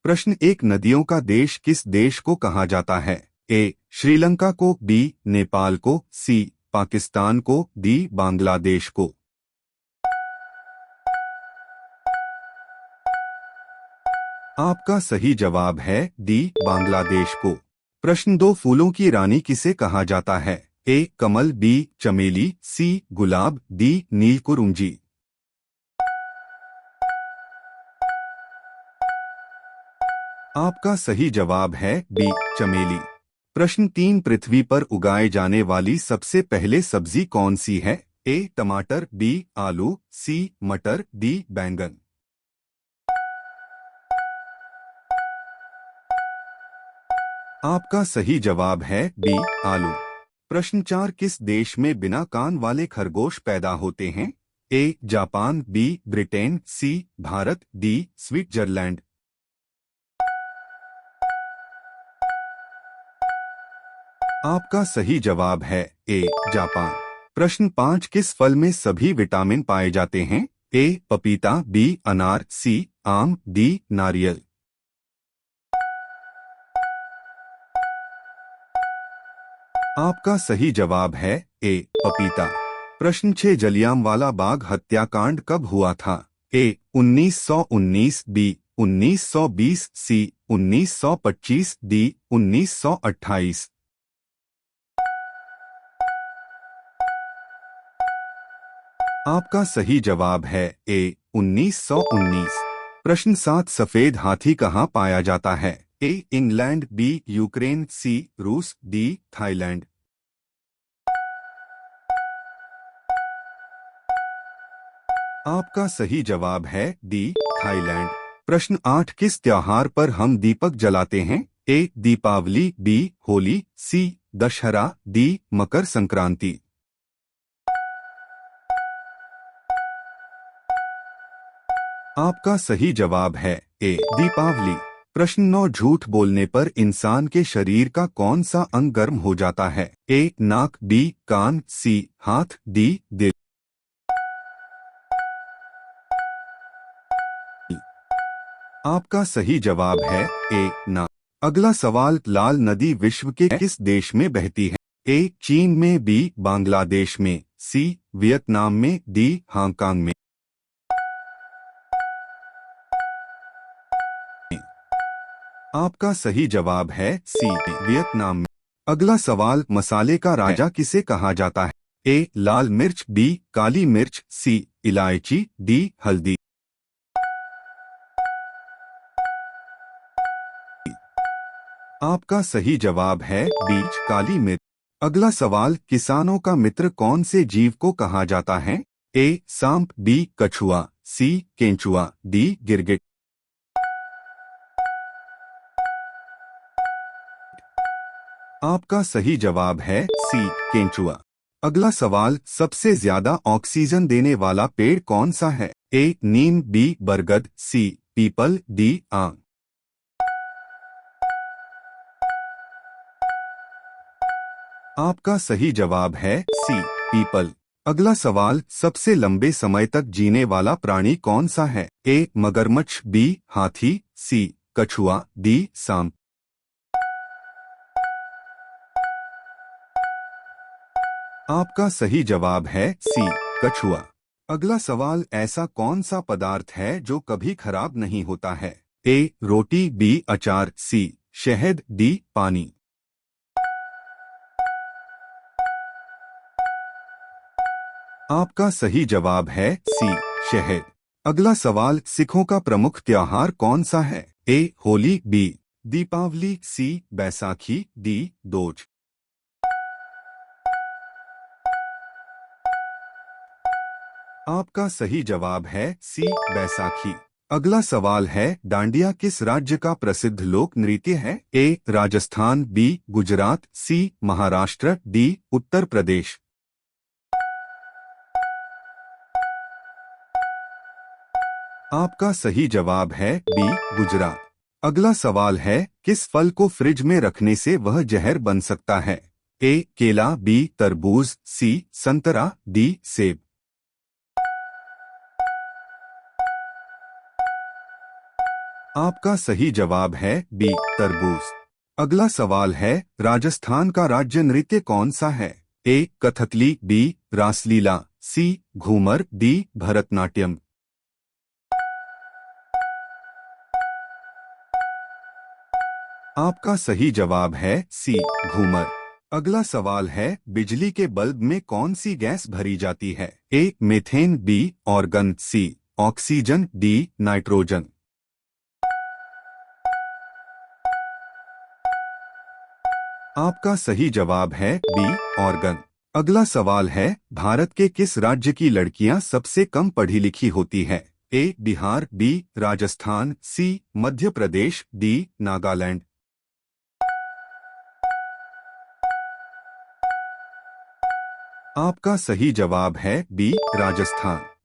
प्रश्न एक, नदियों का देश किस देश को कहा जाता है? ए श्रीलंका को, बी नेपाल को, सी पाकिस्तान को, डी बांग्लादेश को। आपका सही जवाब है डी बांग्लादेश को। प्रश्न दो, फूलों की रानी किसे कहा जाता है? ए कमल, बी चमेली, सी गुलाब, डी नीलकुरुंजी। आपका सही जवाब है बी चमेली। प्रश्न तीन, पृथ्वी पर उगाए जाने वाली सबसे पहले सब्जी कौन सी है? ए टमाटर, बी आलू, सी मटर, डी बैंगन। आपका सही जवाब है बी आलू। प्रश्न चार, किस देश में बिना कान वाले खरगोश पैदा होते हैं? A Japan, B Britain, C Bharat, D Switzerland. आपका सही जवाब है ए जापान। प्रश्न पाँच, किस फल में सभी विटामिन पाए जाते हैं? ए पपीता, बी अनार, सी आम, डी नारियल। आपका सही जवाब है ए पपीता। प्रश्न छह, जलियांवाला बाग हत्याकांड कब हुआ था? ए 1919, बी 1920, सी 1925, डी 1928। आपका सही जवाब है ए 1919। प्रश्न सात, सफेद हाथी कहाँ पाया जाता है? ए इंग्लैंड, बी यूक्रेन, सी रूस, डी थाईलैंड। आपका सही जवाब है डी थाईलैंड। प्रश्न आठ, किस त्योहार पर हम दीपक जलाते हैं? ए दीपावली, बी होली, सी दशहरा, डी मकर संक्रांति। आपका सही जवाब है ए दीपावली। प्रश्न नौ, झूठ बोलने पर इंसान के शरीर का कौन सा अंग गर्म हो जाता है? ए नाक, बी कान, सी हाथ, डी दिल। आपका सही जवाब है ए नाक। अगला सवाल, लाल नदी विश्व के किस देश में बहती है? ए चीन में, बी बांग्लादेश में, सी वियतनाम में, डी हांगकांग में। आपका सही जवाब है सी वियतनाम में। अगला सवाल, मसाले का राजा किसे कहा जाता है? ए लाल मिर्च, बी काली मिर्च, सी इलायची, डी हल्दी। आपका सही जवाब है बी काली मिर्च। अगला सवाल, किसानों का मित्र कौन से जीव को कहा जाता है? ए सांप, बी कछुआ, सी केंचुआ, डी गिरगिट। आपका सही जवाब है सी केंचुआ। अगला सवाल, सबसे ज्यादा ऑक्सीजन देने वाला पेड़ कौन सा है? ए नीम, बी बरगद, सी पीपल, डी आम। आपका सही जवाब है सी पीपल। अगला सवाल, सबसे लंबे समय तक जीने वाला प्राणी कौन सा है? ए मगरमच्छ, बी हाथी, सी कछुआ, डी सांप। आपका सही जवाब है सी कछुआ। अगला सवाल, ऐसा कौन सा पदार्थ है जो कभी खराब नहीं होता है? ए रोटी, बी अचार, सी शहद, डी पानी। आपका सही जवाब है सी शहद। अगला सवाल, सिखों का प्रमुख त्योहार कौन सा है? A Holi, B Deepavali, C Baisakhi, D Dooj. आपका सही जवाब है सी बैसाखी। अगला सवाल है, डांडिया किस राज्य का प्रसिद्ध लोक नृत्य है? ए राजस्थान, बी गुजरात, सी महाराष्ट्र, डी उत्तर प्रदेश। आपका सही जवाब है बी गुजरात। अगला सवाल है, किस फल को फ्रिज में रखने से वह जहर बन सकता है? ए केला, बी तरबूज, सी संतरा, डी सेब। आपका सही जवाब है बी तरबूज। अगला सवाल है, राजस्थान का राज्य नृत्य कौन सा है? ए कथकली, बी रासलीला, सी घूमर, डी भरतनाट्यम। आपका सही जवाब है सी घूमर। अगला सवाल है, बिजली के बल्ब में कौन सी गैस भरी जाती है? A methane, B argon, C oxygen, D nitrogen. आपका सही जवाब है बी ऑर्गन। अगला सवाल है, भारत के किस राज्य की लड़कियां सबसे कम पढ़ी लिखी होती है? ए बिहार, बी राजस्थान, सी मध्य प्रदेश, डी नागालैंड। आपका सही जवाब है बी राजस्थान।